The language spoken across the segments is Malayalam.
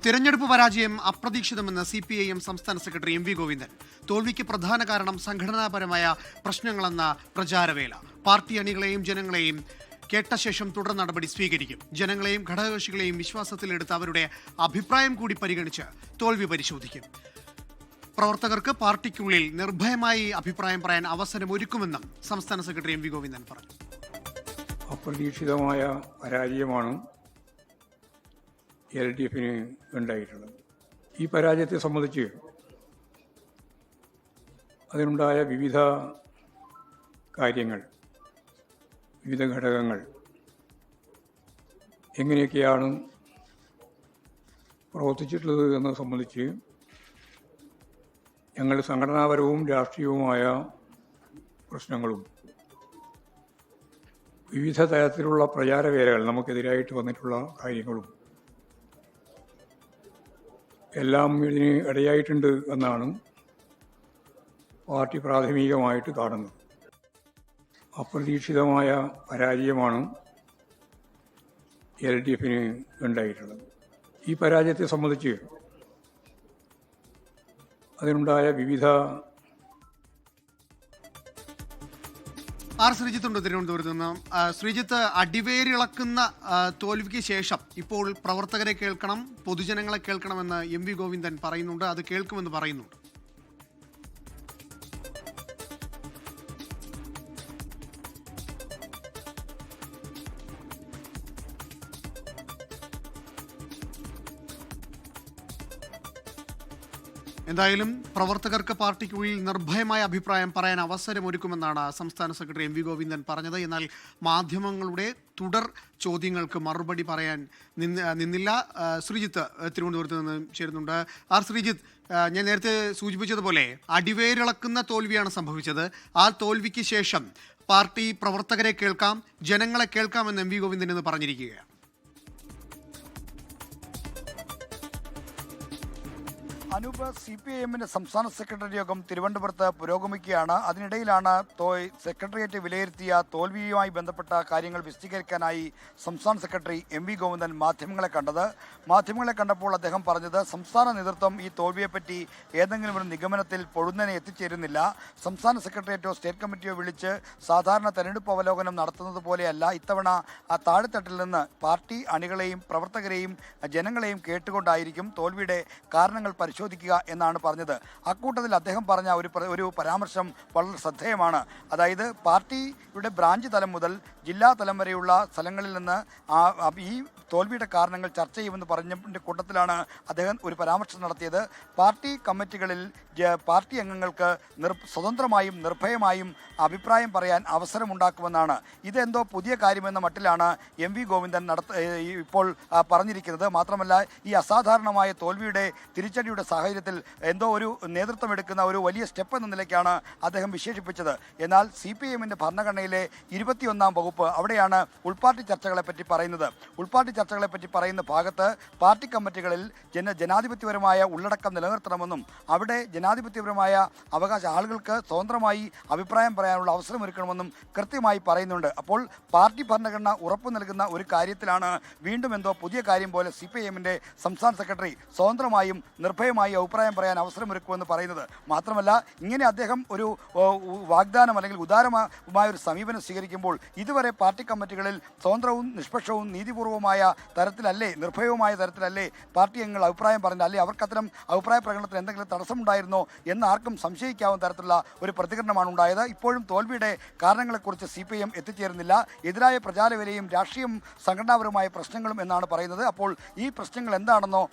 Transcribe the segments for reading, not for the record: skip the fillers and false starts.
തിരഞ്ഞെടുപ്പ് പരാജയം അപ്രതീക്ഷിതമെന്ന് CPIM സംസ്ഥാന സെക്രട്ടറി MV ഗോവിന്ദൻ. തോൽവിക്ക് പ്രധാന കാരണം സംഘടനാപരമായ പ്രശ്നങ്ങളെന്ന പ്രചാരവേല. പാർട്ടി അണികളെയും ജനങ്ങളെയും കേട്ട ശേഷം തുടർ നടപടി സ്വീകരിക്കും. ജനങ്ങളെയും ഘടകകക്ഷികളെയും വിശ്വാസത്തിലെടുത്ത് അവരുടെ അഭിപ്രായം കൂടി പരിഗണിച്ച് തോൽവി പരിശോധിക്കും. പ്രവർത്തകർക്ക് പാർട്ടിക്കുള്ളിൽ നിർഭയമായി അഭിപ്രായം പറയാൻ അവസരമൊരുക്കുമെന്നും സംസ്ഥാന സെക്രട്ടറി MV ഗോവിന്ദൻ പറഞ്ഞു. അപ്രതീക്ഷിതമായ പരാജയമാണ് LDFന് ഉണ്ടായിട്ടുള്ളത്. ഈ പരാജയത്തെ സംബന്ധിച്ച് അതിനുണ്ടായ വിവിധ കാര്യങ്ങൾ, വിവിധ ഘടകങ്ങൾ എങ്ങനെയൊക്കെയാണ് പ്രവർത്തിച്ചിട്ടുള്ളത് എന്നത് സംബന്ധിച്ച് ഞങ്ങൾ സംഘടനാപരവും രാഷ്ട്രീയവുമായ പ്രശ്നങ്ങളും വിവിധ തരത്തിലുള്ള പ്രചാരവേലകൾ നമുക്കെതിരായിട്ട് വന്നിട്ടുള്ള കാര്യങ്ങളും എല്ലാം ഇതിന് ഇടയായിട്ടുണ്ട് എന്നാണ് പാർട്ടി പ്രാഥമികമായിട്ട് കാണുന്നത്. അപ്രതീക്ഷിതമായ പരാജയമാണ് LDFന് ഉണ്ടായിട്ടുള്ളത്. ഈ പരാജയത്തെ സംബന്ധിച്ച് അതിനുണ്ടായ വിവിധ ശ്രീജിത്തുണ്ട് തിരുവനന്തപുരത്ത് നിന്ന്. ശ്രീജിത്ത്, അടിവേരിളക്കുന്ന തോൽവിക്ക് ശേഷം ഇപ്പോൾ പ്രവർത്തകരെ കേൾക്കണം, പൊതുജനങ്ങളെ കേൾക്കണമെന്ന് MV ഗോവിന്ദൻ പറയുന്നുണ്ട്. അത് കേൾക്കുമെന്ന് പറയുന്നുണ്ട്. എന്തായാലും പ്രവർത്തകർക്ക് പാർട്ടിക്കുള്ളിൽ നിർഭയമായ അഭിപ്രായം പറയാൻ അവസരമൊരുക്കുമെന്നാണ് സംസ്ഥാന സെക്രട്ടറി MV ഗോവിന്ദൻ പറഞ്ഞത്. എന്നാൽ മാധ്യമങ്ങളുടെ തുടർ ചോദ്യങ്ങൾക്ക് മറുപടി പറയാൻ നിന്നില്ല. ശ്രീജിത്ത് തിരുവനന്തപുരത്ത് നിന്ന് ചേരുന്നുണ്ട്. ശ്രീജിത്ത്, ഞാൻ നേരത്തെ സൂചിപ്പിച്ചതുപോലെ അടിവേരിളക്കുന്ന തോൽവിയാണ് സംഭവിച്ചത്. ആ തോൽവിക്ക് ശേഷം പാർട്ടി പ്രവർത്തകരെ കേൾക്കാം, ജനങ്ങളെ കേൾക്കാമെന്ന് MV ഗോവിന്ദൻ എന്ന് പറഞ്ഞിരിക്കുകയാണ്. അനൂപ്, CPIMന്റെ സംസ്ഥാന സെക്രട്ടറി യോഗം തിരുവനന്തപുരത്ത് പുരോഗമിക്കുകയാണ്. അതിനിടയിലാണ് സെക്രട്ടേറിയറ്റ് വിലയിരുത്തിയ തോൽവിയുമായി ബന്ധപ്പെട്ട കാര്യങ്ങൾ വിശദീകരിക്കാനായി സംസ്ഥാന സെക്രട്ടറി MV ഗോവിന്ദൻ മാധ്യമങ്ങളെ കണ്ടത്. മാധ്യമങ്ങളെ കണ്ടപ്പോൾ അദ്ദേഹം പറഞ്ഞത് സംസ്ഥാന നേതൃത്വം ഈ തോൽവിയെപ്പറ്റി ഏതെങ്കിലും ഒരു നിഗമനത്തിൽ പൊടുന്നനെ എത്തിച്ചേരുന്നില്ല. സംസ്ഥാന സെക്രട്ടേറിയറ്റോ സ്റ്റേറ്റ് കമ്മിറ്റിയോ വിളിച്ച് സാധാരണ തെരഞ്ഞെടുപ്പ് അവലോകനം നടത്തുന്നത് പോലെയല്ല. ഇത്തവണ താഴെത്തട്ടിൽ നിന്ന് പാർട്ടി അണികളെയും പ്രവർത്തകരെയും ജനങ്ങളെയും കേട്ടുകൊണ്ടായിരിക്കും തോൽവിയുടെ കാരണങ്ങൾ പരിശോധിക്കുക എന്നാണ് പറഞ്ഞത്. അക്കൂട്ടത്തിൽ അദ്ദേഹം പറഞ്ഞ ഒരു പരാമർശം വളരെ ശ്രദ്ധേയമാണ്. അതായത് പാർട്ടിയുടെ ബ്രാഞ്ച് തലം മുതൽ ജില്ലാ തലം വരെയുള്ള സ്ഥലങ്ങളിൽ നിന്ന് ഈ തോൽവിയുടെ കാരണങ്ങൾ ചർച്ച ചെയ്യുമെന്ന് പറഞ്ഞതിൻ്റെ കൂട്ടത്തിലാണ് അദ്ദേഹം ഒരു പരാമർശം നടത്തിയത്. പാർട്ടി കമ്മിറ്റികളിൽ പാർട്ടി അംഗങ്ങൾക്ക് സ്വതന്ത്രമായും നിർഭയമായും അഭിപ്രായം പറയാൻ അവസരമുണ്ടാക്കുമെന്നാണ്. ഇതെന്തോ പുതിയ കാര്യമെന്ന മട്ടിലാണ് MV ഗോവിന്ദൻ ഇപ്പോൾ പറഞ്ഞിരിക്കുന്നത്. മാത്രമല്ല, ഈ അസാധാരണമായ തോൽവിയുടെ തിരിച്ചടിയുടെ സാഹചര്യത്തിൽ എന്തോ ഒരു നേതൃത്വം എടുക്കുന്ന ഒരു വലിയ സ്റ്റെപ്പ് എന്ന നിലയ്ക്കാണ് അദ്ദേഹം വിശേഷിപ്പിച്ചത്. എന്നാൽ CPIMന്റെ ഭരണഘടനയിലെ 21-ാം വകുപ്പ്, അവിടെയാണ് ഉൾപാർട്ടി ചർച്ചകളെപ്പറ്റി പറയുന്നത്. ഉൾപാർട്ടി ചർച്ചകളെപ്പറ്റി പറയുന്ന ഭാഗത്ത് പാർട്ടി കമ്മിറ്റികളിൽ ജനാധിപത്യപരമായ ഉള്ളടക്കം നിലനിർത്തണമെന്നും അവിടെ ജനാധിപത്യപരമായ ആളുകൾക്ക് സ്വതന്ത്രമായി അഭിപ്രായം പറയാനുള്ള അവസരമൊരുക്കണമെന്നും കൃത്യമായി പറയുന്നുണ്ട്. അപ്പോൾ പാർട്ടി ഭരണഘടന ഉറപ്പു നൽകുന്ന ഒരു കാര്യത്തിലാണ് വീണ്ടും എന്തോ പുതിയ കാര്യം പോലെ CPIMന്റെ സംസ്ഥാന സെക്രട്ടറി സ്വതന്ത്രമായും നിർഭയമായി അഭിപ്രായം പറയാൻ അവസരമൊരുക്കുമെന്ന് പറയുന്നത്. മാത്രമല്ല, ഇങ്ങനെ അദ്ദേഹം ഒരു വാഗ്ദാനം അല്ലെങ്കിൽ ഉദാരമായ ഒരു സമീപനം സ്വീകരിക്കുമ്പോൾ ഇതുവരെ പാർട്ടി കമ്മിറ്റികളിൽ സ്വതന്ത്രവും നിഷ്പക്ഷവും നീതിപൂർവമായ തരത്തിലല്ലേ, നിർഭയവുമായ തരത്തിലല്ലേ പാർട്ടി അംഗങ്ങൾ അഭിപ്രായം പറഞ്ഞത്? അല്ലെ അവർക്കത്തരം അഭിപ്രായ പ്രകടനത്തിന് എന്തെങ്കിലും തടസ്സമുണ്ടായിരുന്നോ എന്ന് ആർക്കും സംശയിക്കാവുന്ന തരത്തിലുള്ള ഒരു പ്രതികരണമാണ് ഉണ്ടായത്. ഇപ്പോഴും തോൽവിയുടെ കാരണങ്ങളെക്കുറിച്ച് CPIM എത്തിച്ചേരുന്നില്ല. എതിരായ പ്രചാരവേലയും രാഷ്ട്രീയം സംഘടനാപരമായ പ്രശ്നങ്ങളും എന്നാണ് പറയുന്നത്. അപ്പോൾ ഈ പ്രശ്നങ്ങൾ എന്താണെന്നോ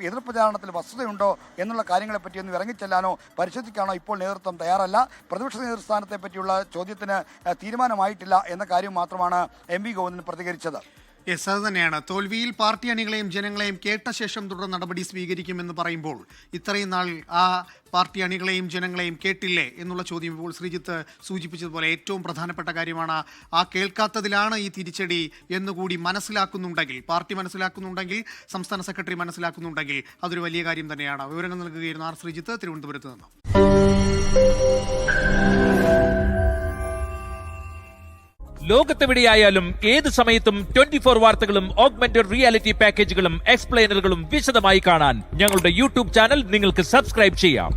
എതിർ പ്രചാരണത്തിൽ വസ്തുതയുണ്ടോ എന്നുള്ള കാര്യങ്ങളെപ്പറ്റിയൊന്നും ഇറങ്ങിച്ചെല്ലാനോ പരിശോധിക്കാനോ ഇപ്പോൾ നേതൃത്വം തയ്യാറല്ല. പ്രതിപക്ഷ നേതൃസ്ഥാനത്തെ പറ്റിയുള്ള ചോദ്യത്തിന് തീരുമാനമായിട്ടില്ല എന്ന കാര്യം മാത്രമാണ് MV ഗോവിന്ദൻ പ്രതികരിച്ചത്. യെസ്, അത് തന്നെയാണ്. തോൽവിയിൽ പാർട്ടി അണികളെയും ജനങ്ങളെയും കേട്ട ശേഷം തുടർ നടപടി സ്വീകരിക്കുമെന്ന് പറയുമ്പോൾ ഇത്രയും നാൾ ആ പാർട്ടി അണികളെയും ജനങ്ങളെയും കേട്ടില്ലേ എന്നുള്ള ചോദ്യം ഇപ്പോൾ ശ്രീജിത്ത് സൂചിപ്പിച്ചതുപോലെ ഏറ്റവും പ്രധാനപ്പെട്ട കാര്യമാണ്. ആ കേൾക്കാത്തതിലാണ് ഈ തിരിച്ചടി എന്നുകൂടി മനസ്സിലാക്കുന്നുണ്ടെങ്കിൽ, പാർട്ടി മനസ്സിലാക്കുന്നുണ്ടെങ്കിൽ, സംസ്ഥാന സെക്രട്ടറി മനസ്സിലാക്കുന്നുണ്ടെങ്കിൽ അതൊരു വലിയ കാര്യം തന്നെയാണ്. വിവരങ്ങൾ നൽകുകയായിരുന്നു ശ്രീജിത്ത് തിരുവനന്തപുരത്ത് നിന്ന്. ലോകത്തെവിടെയായാലും ഏത് സമയത്തും 24 വാർത്തകളും ഓഗ്മെന്റഡ് റിയാലിറ്റി പാക്കേജുകളും എക്സ്പ്ലെയിനറുകളും വിശദമായി കാണാൻ ഞങ്ങളുടെ യൂട്യൂബ് ചാനൽ നിങ്ങൾക്ക് സബ്സ്ക്രൈബ് ചെയ്യാം.